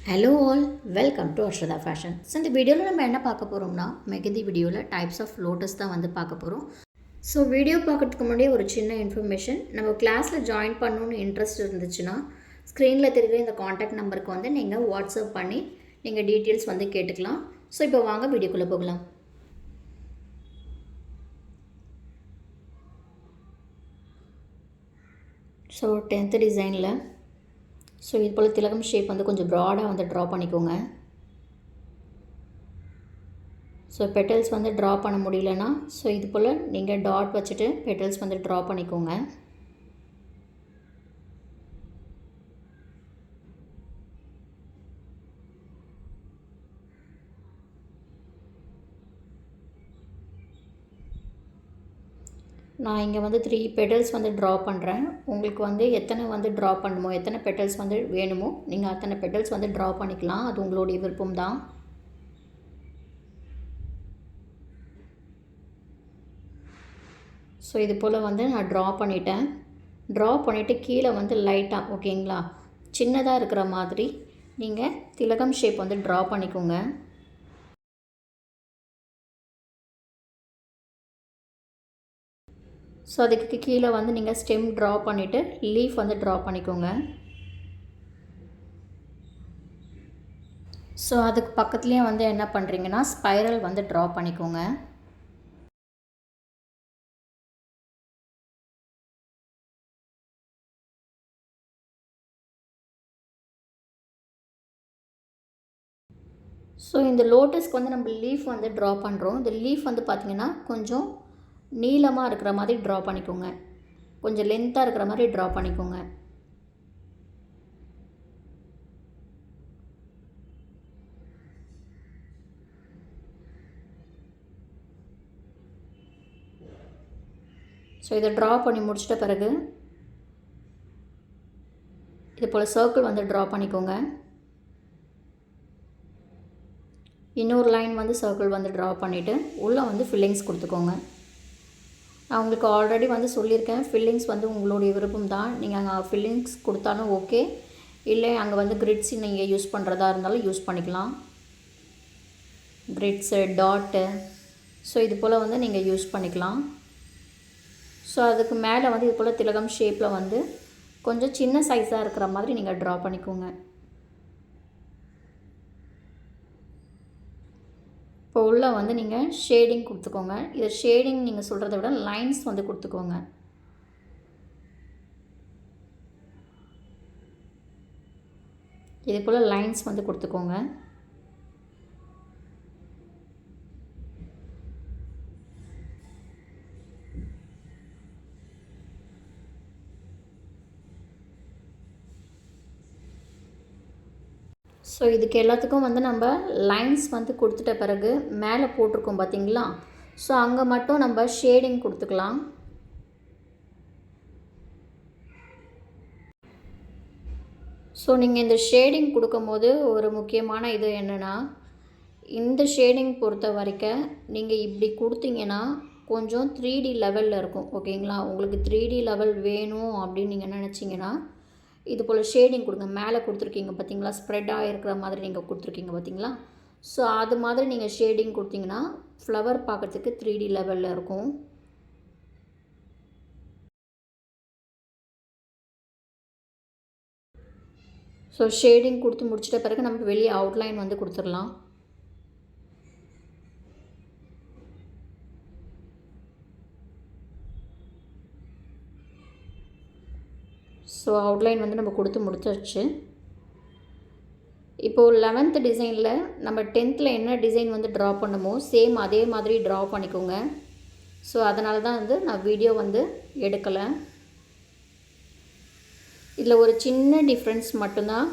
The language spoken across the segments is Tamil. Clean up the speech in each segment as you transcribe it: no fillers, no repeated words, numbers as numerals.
Hello all, welcome to Arshada fashion. So இந்த வீடியோவில் நம்ம என்ன பார்க்க போகிறோம்னா, மெகந்தி வீடியோவில் டைப்ஸ் ஆஃப் லோட்டஸ் தான் வந்து பார்க்க போகிறோம். ஸோ வீடியோ பார்க்குறதுக்கு முன்னாடியே ஒரு சின்ன இன்ஃபர்மேஷன், நம்ம கிளாஸில் ஜாயின் பண்ணணுன்னு இன்ட்ரெஸ்ட் இருந்துச்சுன்னா ஸ்க்ரீனில் தெரிகிற இந்த காண்டாக்ட் நம்பருக்கு வந்து நீங்கள் வாட்ஸ்அப் பண்ணி நீங்கள் டீட்டெயில்ஸ் வந்து கேட்டுக்கலாம். ஸோ இப்போ வாங்க வீடியோக்குள்ளே போகலாம். ஸோ 10th டிசைனில் ஸோ இது போல் திலகம் ஷேப் வந்து கொஞ்சம் ப்ராடாக வந்து ட்ரா பண்ணிக்கோங்க. ஸோ பெட்டல்ஸ் வந்து ட்ரா பண்ண முடியலன்னா ஸோ இது போல் நீங்கள் டாட் வச்சுட்டு பெட்டல்ஸ் வந்து ட்ரா பண்ணிக்கோங்க. நான் இங்கே வந்து 3 பெட்டல்ஸ் வந்து ட்ரா பண்ணுறேன். உங்களுக்கு வந்து எத்தனை வந்து ட்ரா பண்ணணுமோ, எத்தனை பெட்டல்ஸ் வந்து வேணுமோ நீங்கள் அத்தனை பெட்டல்ஸ் வந்து ட்ரா பண்ணிக்கலாம். அது உங்களுடைய விருப்பம் தான். ஸோ இது போல் வந்து நான் ட்ரா பண்ணிட்டேன். ட்ரா பண்ணிவிட்டு கீழே வந்து லைட்டாக ஓகேங்களா, சின்னதாக இருக்கிற மாதிரி நீங்கள் திலகம் ஷேப் வந்து ட்ரா பண்ணிக்கோங்க. ஸோ அதுக்கு கீழே வந்து நீங்கள் ஸ்டெம் ட்ரா பண்ணிவிட்டு லீஃப் வந்து ட்ரா பண்ணிக்கோங்க. ஸோ அதுக்கு பக்கத்துலேயே வந்து என்ன பண்ணுறீங்கன்னா ஸ்பைரல் வந்து ட்ரா பண்ணிக்கோங்க. ஸோ இந்த லோட்டஸ்க்கு வந்து நம்ம லீஃப் வந்து ட்ரா பண்ணுறோம். இந்த லீஃப் வந்து பார்த்திங்கன்னா கொஞ்சம் நீளமாக இருக்கிற மாதிரி ட்ரா பண்ணிக்கோங்க, கொஞ்சம் லென்த்தாக இருக்கிற மாதிரி ட்ரா பண்ணிக்கோங்க. ஸோ இதை ட்ரா பண்ணி முடிச்சிட்ட பிறகு இது போல் சர்க்கிள் வந்து ட்ரா பண்ணிக்கோங்க. இன்னொரு லைன் வந்து சர்க்கிள் வந்து ட்ரா பண்ணிவிட்டு உள்ளே வந்து ஃபில்லிங்ஸ் கொடுத்துக்கோங்க. நான் உங்களுக்கு ஆல்ரெடி வந்து சொல்லியிருக்கேன், ஃபில்லிங்ஸ் வந்து உங்களுடைய விருப்பம் தான். நீங்கள் அங்கே ஃபில்லிங்ஸ் கொடுத்தாலும் ஓகே, இல்லை அங்கே வந்து கிரிட்ஸு நீங்கள் யூஸ் பண்ணுறதா இருந்தாலும் யூஸ் பண்ணிக்கலாம். கிரிட்ஸு, டாட்டு, ஸோ இது போல் வந்து நீங்கள் யூஸ் பண்ணிக்கலாம். ஸோ அதுக்கு மேலே வந்து இது போல் திலகம் ஷேப்பில் வந்து கொஞ்சம் சின்ன சைஸாக இருக்கிற மாதிரி நீங்கள் ட்ரா பண்ணிக்கோங்க. இப்போ உள்ளே வந்து நீங்கள் ஷேடிங் கொடுத்துக்கோங்க. இது ஷேடிங் நீங்கள் சொல்கிறத விட லைன்ஸ் வந்து கொடுத்துக்கோங்க. இது போல் லைன்ஸ் வந்து கொடுத்துக்கோங்க. ஸோ இதுக்கு எல்லாத்துக்கும் வந்து நம்ம லைன்ஸ் வந்து கொடுத்துட்ட பிறகு மேலே போட்டிருக்கோம் பார்த்திங்களா, ஸோ அங்கே மட்டும் நம்ம ஷேடிங் கொடுத்துக்கலாம். ஸோ நீங்கள் இந்த ஷேடிங் கொடுக்கும்போது ஒரு முக்கியமான இது என்னென்னா, இந்த ஷேடிங் பொறுத்த வரைக்கும் நீங்கள் இப்படி கொடுத்தீங்கன்னா கொஞ்சம் 3D லெவலில் இருக்கும் ஓகேங்களா. உங்களுக்கு 3D லெவல் வேணும் அப்படின்னு நீங்கள் நினச்சிங்கன்னா இது போல் ஷேடிங் கொடுங்க. மேலே கொடுத்துருக்கீங்க பார்த்திங்களா, ஸ்ப்ரெட்டாக இருக்கிற மாதிரி நீங்கள் கொடுத்துருக்கீங்க பார்த்திங்களா. ஸோ அது மாதிரி நீங்கள் ஷேடிங் கொடுத்தீங்கன்னா ஃப்ளவர் பார்க்குறதுக்கு 3D லெவலில் இருக்கும். ஸோ ஷேடிங் கொடுத்து முடிச்சிட்ட பிறகு நம்ம வெளியே அவுட்லைன் வந்து கொடுத்துடலாம். ஸோ அவுட்லைன் வந்து நம்ம கொடுத்து முடிச்சாச்சு. இப்போது 11th டிசைனில் நம்ம 10th என்ன டிசைன் வந்து ட்ரா பண்ணுமோ சேம் அதே மாதிரி ட்ரா பண்ணிக்கோங்க. ஸோ அதனால தான் வந்து நான் வீடியோ வந்து எடுக்கலை. இதில் ஒரு சின்ன டிஃப்ரென்ஸ் மட்டும்தான்.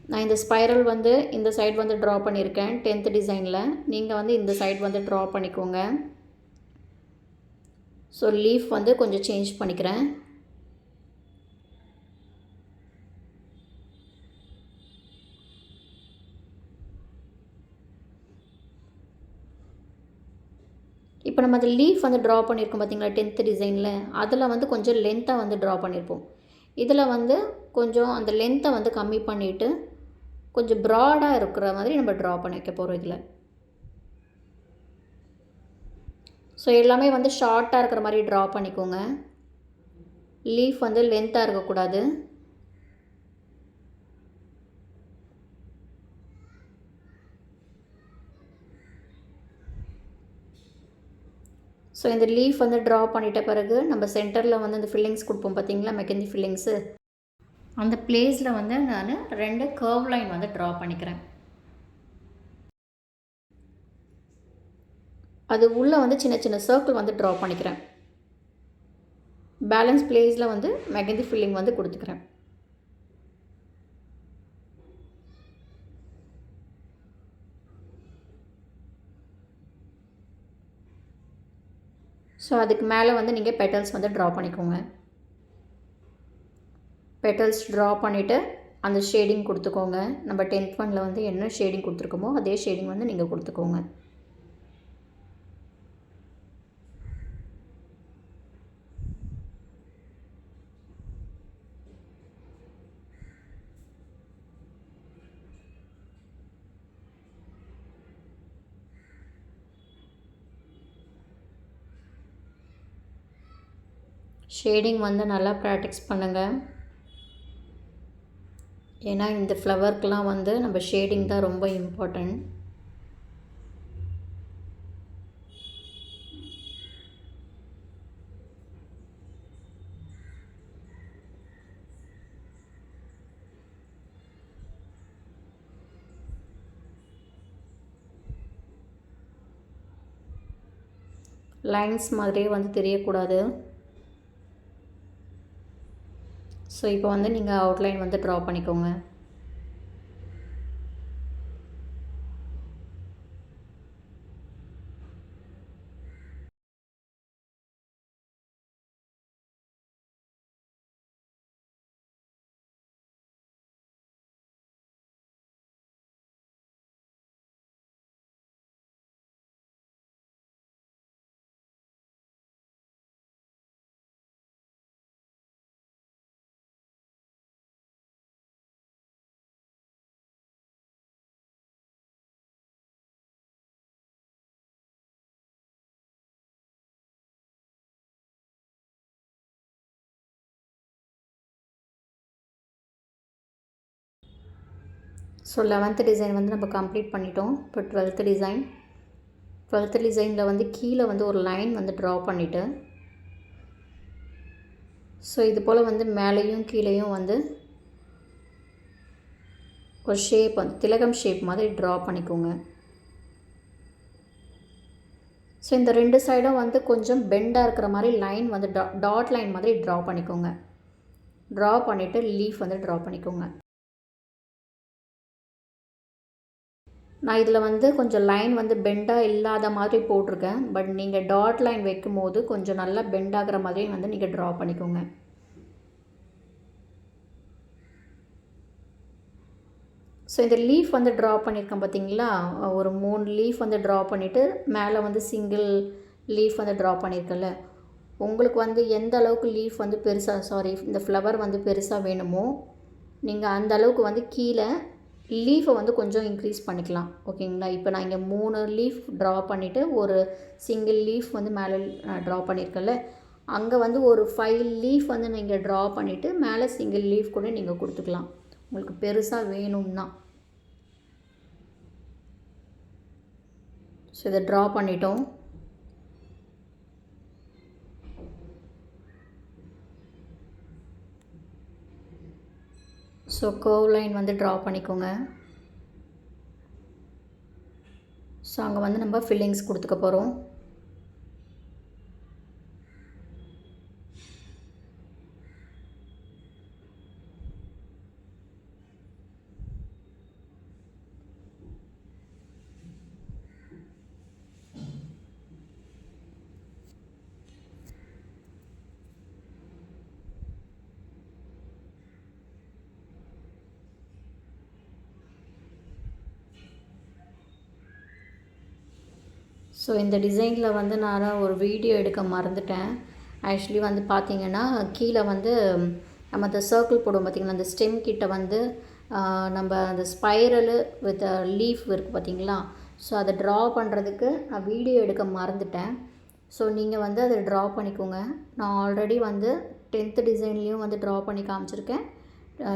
நான் இந்த ஸ்பைரல் வந்து இந்த சைடு வந்து ட்ரா பண்ணியிருக்கேன் 10th டிசைனில். நீங்கள் வந்து இந்த சைடு வந்து ட்ரா பண்ணிக்கோங்க. ஸோ லீஃப் வந்து கொஞ்சம் சேஞ்ச் பண்ணிக்கிறேன். இப்போ நம்ம அந்த லீஃப் வந்து ட்ரா பண்ணியிருக்கோம் பார்த்திங்களா 10th டிசைனில், அதில் வந்து கொஞ்சம் லென்த்தாக வந்து ட்ரா பண்ணியிருப்போம். இதில் வந்து கொஞ்சம் அந்த லென்த்தை வந்து கம்மி பண்ணிவிட்டு கொஞ்சம் ப்ராடாக இருக்கிற மாதிரி நம்ம ட்ரா பண்ணி வைக்க போகிறோம் இதில். ஸோ எல்லாமே வந்து ஷார்ட்டாக இருக்கிற மாதிரி ட்ரா பண்ணிக்கோங்க. லீஃப் வந்து லென்த்தாக இருக்கக்கூடாது. ஸோ இந்த லீஃப் வந்து ட்ரா பண்ணிட்ட பிறகு நம்ம சென்டரில் வந்து இந்த ஃபில்லிங்ஸ் கொடுப்போம் பார்த்தீங்களா, மெகந்தி ஃபில்லிங்ஸு. அந்த பிளேஸில் வந்து நான் 2 கர்வ் லைன் வந்து ட்ரா பண்ணிக்கிறேன். அது உள்ளே வந்து சின்ன சின்ன சர்க்கிள் வந்து ட்ரா பண்ணிக்கிறேன். பேலன்ஸ் பிளேஸில் வந்து மெகந்தி ஃபில்லிங் வந்து கொடுத்துக்கிறேன். ஸோ அதுக்கு மேலே வந்து நீங்கள் பெட்டல்ஸ் வந்து ட்ரா பண்ணிக்கோங்க. பெட்டல்ஸ் ட்ரா பண்ணிவிட்டு அந்த ஷேடிங் கொடுத்துக்கோங்க. நம்ம 10th ஒன்னில் வந்து என்ன ஷேடிங் கொடுத்துருக்கோமோ அதே ஷேடிங் வந்து நீங்கள் கொடுத்துக்கோங்க. ஷேடிங் வந்து நல்லா ப்ராக்டிஸ் பண்ணுங்கள். ஏன்னா இந்த ஃப்ளவர்க்கெலாம் வந்து நம்ம ஷேடிங் தான் ரொம்ப இம்பார்ட்டன்ட். லைன்ஸ் மாதிரியே வந்து தெரியக்கூடாது. ஸோ இப்போ வந்து நீங்கள் அவுட்லைன் வந்து ட்ரா பண்ணிக்கோங்க. ஸோ 11th டிசைன் வந்து நம்ம கம்ப்ளீட் பண்ணிட்டோம். இப்போ 12th டிசைனில் வந்து கீழே வந்து ஒரு லைன் வந்து ட்ரா பண்ணிவிட்டு, ஸோ இது போல் வந்து மேலேயும் கீழேயும் வந்து ஒரு ஷேப் வந்து திலகம் ஷேப் மாதிரி ட்ரா பண்ணிக்கோங்க. ஸோ இந்த 2 சைடும் வந்து கொஞ்சம் பெண்டாக இருக்கிற மாதிரி லைன் வந்து டாட் லைன் மாதிரி ட்ரா பண்ணிக்கோங்க. ட்ரா பண்ணிவிட்டு லீஃப் வந்து ட்ரா பண்ணிக்கோங்க. நான் இதில் வந்து கொஞ்சம் லைன் வந்து பெண்டாக இல்லாத மாதிரி போட்டிருக்கேன். பட் நீங்கள் டாட் லைன் வைக்கும் போது கொஞ்சம் நல்லா பெண்ட் ஆகிற மாதிரி வந்து நீங்கள் ட்ரா பண்ணிக்கோங்க. ஸோ இந்த லீஃப் வந்து ட்ரா பண்ணியிருக்கேன் பார்த்தீங்களா, ஒரு 3 லீஃப் வந்து ட்ரா பண்ணிவிட்டு மேலே வந்து சிங்கிள் லீஃப் வந்து ட்ரா பண்ணியிருக்கேன்ல, உங்களுக்கு வந்து எந்த அளவுக்கு லீஃப் வந்து இந்த ஃப்ளவர் வந்து பெருசாக வேணுமோ நீங்கள் அந்த அளவுக்கு வந்து கீழே லீஃபை வந்து கொஞ்சம் இன்க்ரீஸ் பண்ணிக்கலாம். ஓகேங்களா. இப்போ நான் இங்கே 3 லீஃப் ட்ரா பண்ணிவிட்டு ஒரு சிங்கிள் லீஃப் வந்து மேலே ட்ரா பண்ணியிருக்கேன்ல, அங்கே வந்து ஒரு 5 லீஃப் வந்து நீங்கள் ட்ரா பண்ணிவிட்டு மேலே சிங்கிள் லீஃப் கூட நீங்கள் கொடுத்துக்கலாம், உங்களுக்கு பெருசாக வேணும்னா. ஸோ இதை ட்ரா பண்ணிட்டோம். ஸோ கர்வ் லைன் வந்து ட்ரா பண்ணிக்கோங்க. ஸோ அங்கே வந்து நம்ம ஃபில்லிங்ஸ் கொடுத்துக்க போகிறோம். ஸோ இந்த டிசைனில் வந்து நான் ஒரு வீடியோ எடுக்க மறந்துட்டேன். ஆக்சுவலி வந்து பார்த்திங்கன்னா கீழே வந்து நம்ம அந்த சர்க்கிள் போடுவோம் பார்த்திங்களா, அந்த ஸ்டெம் கிட்ட வந்து நம்ம அந்த ஸ்பைரலு வித் லீஃப் இருக்குது பார்த்திங்களா. ஸோ அதை ட்ரா பண்ணுறதுக்கு நான் வீடியோ எடுக்க மறந்துட்டேன். ஸோ நீங்கள் வந்து அதை ட்ரா பண்ணிக்கோங்க. நான் ஆல்ரெடி வந்து 10th டிசைன்லேயும் வந்து ட்ரா பண்ணி காமிச்சிருக்கேன்.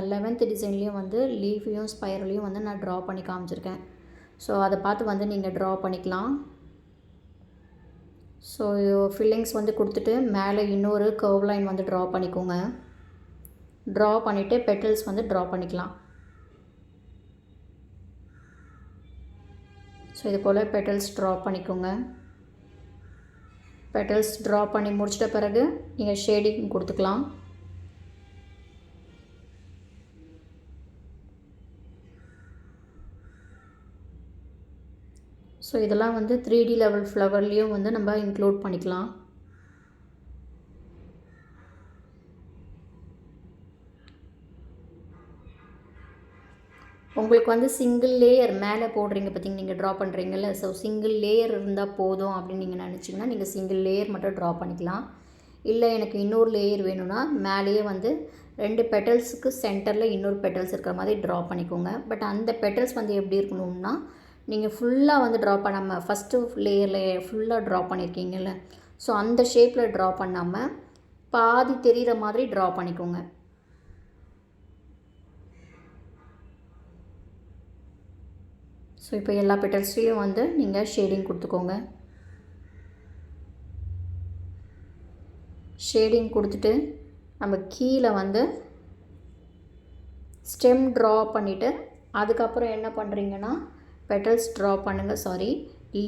11th டிசைன்லேயும் வந்து லீஃபையும் ஸ்பைரலையும் வந்து நான் ட்ரா பண்ணி காமிச்சிருக்கேன். ஸோ அதை பார்த்து வந்து நீங்கள் ட்ரா பண்ணிக்கலாம். ஸோ ஃபில்லிங்ஸ் வந்து கொடுத்துட்டு மேலே இன்னொரு கர்வ் லைன் வந்து ட்ரா பண்ணிக்கோங்க. ட்ரா பண்ணிவிட்டு பெட்டல்ஸ் வந்து ட்ரா பண்ணிக்கலாம். ஸோ இது போல் பெட்டல்ஸ் ட்ரா பண்ணிக்கோங்க. பெட்டல்ஸ் ட்ரா பண்ணி முடிச்சிட்ட பிறகு நீங்கள் ஷேடிங் கொடுத்துக்கலாம். ஸோ இதெல்லாம் வந்து 3D லெவல் ஃப்ளவர்லேயும் வந்து நம்ம இன்க்ளூட் பண்ணிக்கலாம். உங்களுக்கு வந்து சிங்கிள் லேயர் மேலே போடுறீங்க பார்த்திங்க, நீங்கள் ட்ரா பண்ணுறீங்கல்ல. ஸோ சிங்கிள் லேயர் இருந்தால் போதும் அப்படின்னு நீங்கள் நினச்சிங்கன்னா நீங்கள் சிங்கிள் லேயர் மட்டும் ட்ரா பண்ணிக்கலாம். இல்லை எனக்கு இன்னொரு லேயர் வேணும்னா மேலேயே வந்து 2 பெட்டல்ஸுக்கு சென்டரில் இன்னொரு பெட்டல்ஸ் இருக்கிற மாதிரி ட்ரா பண்ணிக்கோங்க. பட் அந்த பெட்டல்ஸ் வந்து எப்படி இருக்கணும்னா, நீங்கள் ஃபுல்லாக வந்து ட்ரா பண்ணாமல் ஃபஸ்ட்டு லேயரில் ஃபுல்லாக ட்ரா பண்ணியிருக்கீங்கல்ல, ஸோ அந்த ஷேப்பில் ட்ரா பண்ணாமல் பாதி தெரிகிற மாதிரி ட்ரா பண்ணிக்கோங்க. ஸோ இப்போ எல்லா பெட்டல்ஸ்லேயும் வந்து நீங்கள் ஷேடிங் கொடுத்துக்கோங்க. ஷேடிங் கொடுத்துட்டு நம்ம கீழே வந்து ஸ்டெம் ட்ரா பண்ணிவிட்டு அதுக்கப்புறம் என்ன பண்ணுறீங்கன்னா பெட்டல்ஸ் ட்ரா பண்ணுங்கள்,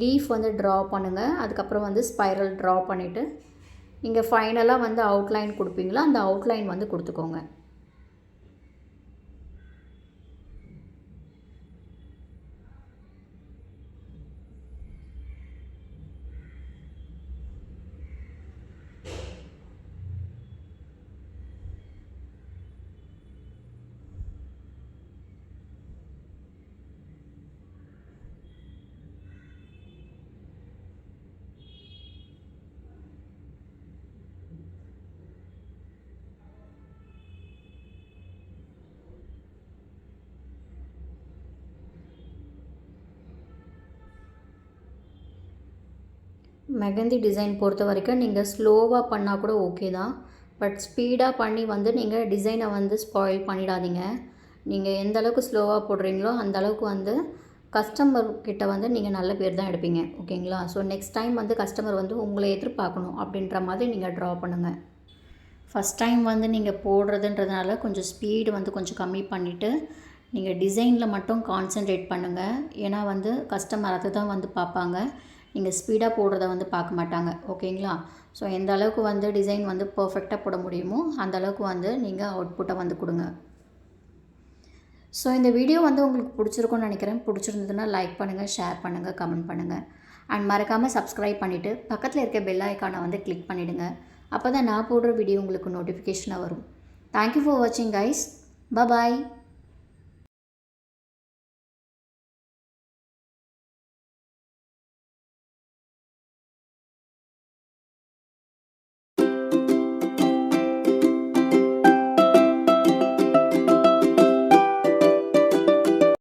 லீஃப் வந்து ட்ரா பண்ணுங்கள். அதுக்கப்புறம் வந்து ஸ்பைரல் ட்ரா பண்ணிவிட்டு நீங்கள் ஃபைனலாக வந்து அவுட்லைன் கொடுப்பீங்களா, அந்த அவுட்லைன் வந்து கொடுத்துக்கோங்க. மெஹந்தி டிசைன் பொறுத்த வரைக்கும் நீங்கள் ஸ்லோவாக பண்ணால் கூட ஓகே தான். பட் ஸ்பீடாக பண்ணி வந்து நீங்கள் டிசைனை வந்து ஸ்பாயில் பண்ணிடாதீங்க. நீங்கள் எந்த அளவுக்கு ஸ்லோவாக போடுறீங்களோ அந்த அளவுக்கு வந்து கஸ்டமர்கிட்ட வந்து நீங்கள் நல்ல பேர் தான் எடுப்பீங்க. ஓகேங்களா. ஸோ நெக்ஸ்ட் டைம் வந்து கஸ்டமர் வந்து உங்களை எதிர்பார்க்கணும் அப்படின்ற மாதிரி நீங்கள் ட்ரா பண்ணுங்கள். ஃபஸ்ட் டைம் வந்து நீங்கள் போடுறதுன்றதுனால கொஞ்சம் ஸ்பீடு வந்து கொஞ்சம் கம்மி பண்ணிவிட்டு நீங்கள் டிசைனில் மட்டும் கான்சென்ட்ரேட் பண்ணுங்கள். ஏன்னா வந்து கஸ்டமர் அதை தான் வந்து பார்ப்பாங்க, நீங்கள் ஸ்பீடாக போடுறத வந்து பார்க்க மாட்டாங்க. ஓகேங்களா. ஸோ எந்த அளவுக்கு வந்து டிசைன் வந்து பர்ஃபெக்டாக போட முடியுமோ அந்த அளவுக்கு வந்து நீங்கள் அவுட்புட்டை வந்து கொடுங்க. ஸோ இந்த வீடியோ வந்து உங்களுக்கு பிடிச்சிருக்கும்னு நினைக்கிறேன். பிடிச்சிருந்ததுன்னா லைக் பண்ணுங்கள், ஷேர் பண்ணுங்கள், கமெண்ட் பண்ணுங்கள். அண்ட் மறக்காமல் சப்ஸ்கிரைப் பண்ணிவிட்டு பக்கத்தில் இருக்க பெல் ஐக்கானை வந்து கிளிக் பண்ணிவிடுங்க. அப்போ தான் நான் போடுற வீடியோ உங்களுக்கு நோட்டிஃபிகேஷனாக வரும். தேங்க்யூ ஃபார் வாட்சிங் கைஸ். பாய்.